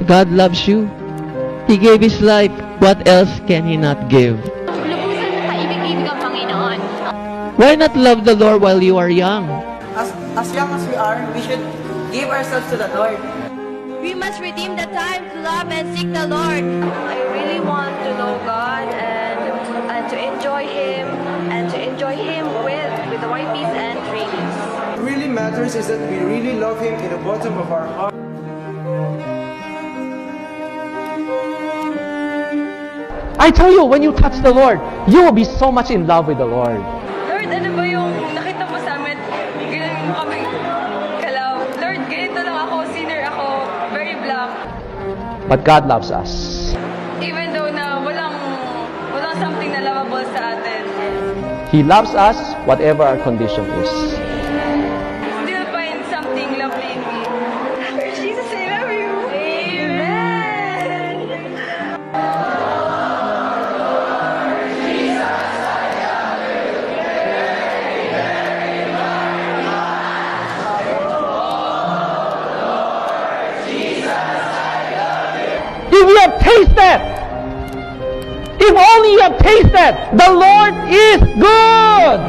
God loves you. He gave His life. What else can He not give? Lubusan na kaibig-ibig ang Panginoon. Why not love the Lord while you are young? As young as we are, we should give ourselves to the Lord. We must redeem the time to love and seek the Lord. I really want to know God and to enjoy Him with the YPs and trainees. What really matters is that we really love Him in the bottom of our heart. I tell you, when you touch the Lord, you will be so much in love with the Lord. Lord, ano ba yung nakita mo sa amin? Ganun mo kami kalaw. Lord, ganito lang ako, sinner ako, very black. But God loves us. Even though na walang something na lovable sa atin. He loves us whatever our condition is. Still find something lovely in me. Lord Jesus, I love you. Amen. If you have tasted, if only you have tasted, the Lord is good.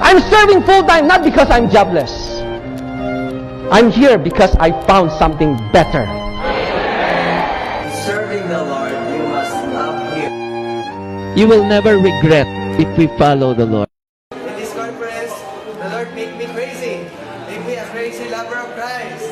I'm serving full time not because I'm jobless. I'm here because I found something better. Serving the Lord, you must love Him. You will never regret if we follow the Lord. In this conference, the Lord make me crazy. Make me a crazy lover of Christ.